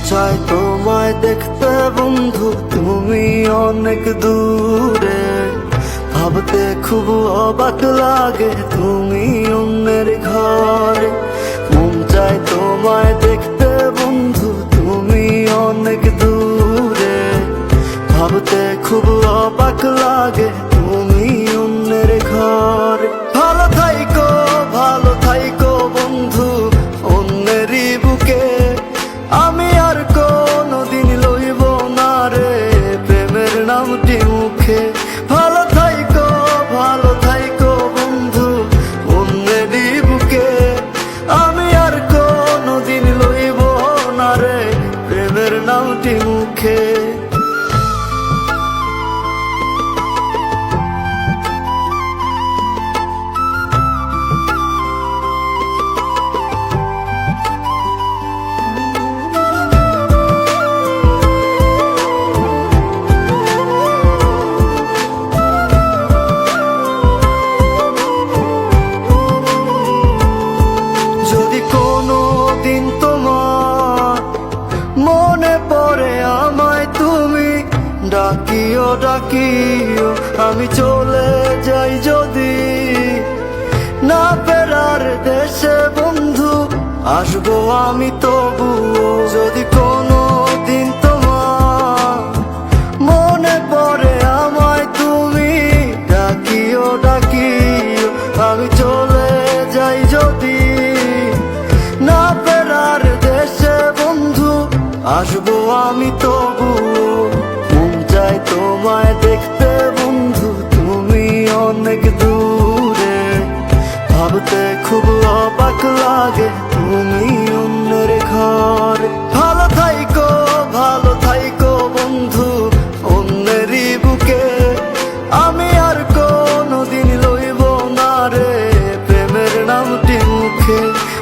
চায় তোমায় দেখতে বন্ধু, তুমি অনেক দূরে। ভাবতে খুব অবাক লাগে তুমি অন্যের ঘরে। মন চায় তোমায় দেখতে বন্ধু, তুমি অনেক দূরে। ভাবতে খুব অবাক লাগে তুমি অন্যের ঘরে। ভালো থাইকো বন্ধু অন্যেরই বুকে। আমি আর কোনদিন লইব না রে প্রেমের নামটি মুখে। ভালো থাইকো বন্ধু অন্যেরই বুকে। আমি আর কোনদিন লইব না রে প্রেমের নামটি মুখে। যদি কোনো দিন তোমার মনে পড়ে আমায় তুমি ডাকিও আমি চলে যাই যদি না ফেরার দেশে বন্ধু, আসবো আমি তবুও। যদি কোনো দিন তোমার মনে পড়ে আমায় তুমি ডাকিও আমি চলে যাই যদি না ফেরার দেশে বন্ধু, আসবো আমি তবুও। মন চায় তোমায় দেখতে বন্ধু, তুমি অনেক দূরে। ভাবতে খুব অবাক লাগে তুমি অন্যের ঘরে। ভালো থাইকো বন্ধু অন্যেরই বুকে। আমি আর কোনদিন লইব না রে প্রেমের নামটি মুখে।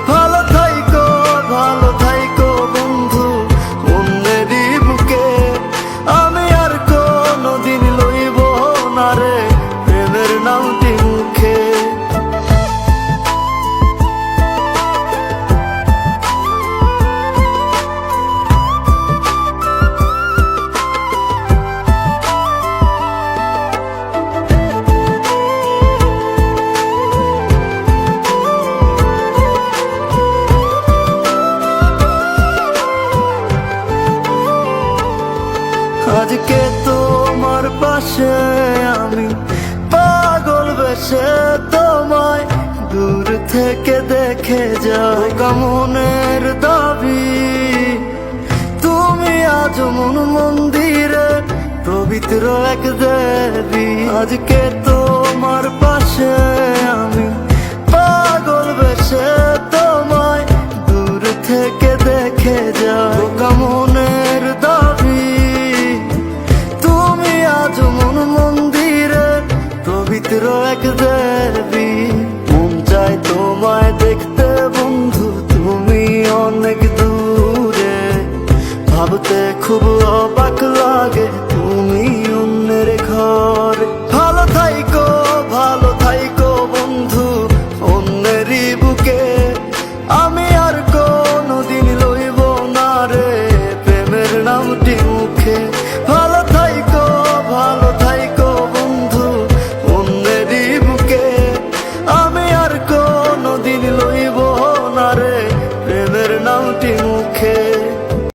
ভালো থাইকো বন্ধু অন্যেরই বুকে। আমি আর কোনদিন লইব না রে প্রেমের নামটি মুখে। আজকে তোমার পাশে আমি পাগল বেশে তোমায় দূর থেকে দেখে যাই। মনের দাবি তুমি আজ মন মন্দিরে পবিত্র এক দেবী। আজকে তোমার পাশে আমি পাগল বেশে তোমায় দূর থেকে দেখে যাই। মনের দাবি তুমি আজ মন মন্দিরে পবিত্র এক দেবী। মন চায় তোমায় দেখতে বন্ধু, তুমি অনেক দূরে। ভাবতে খুব অবাক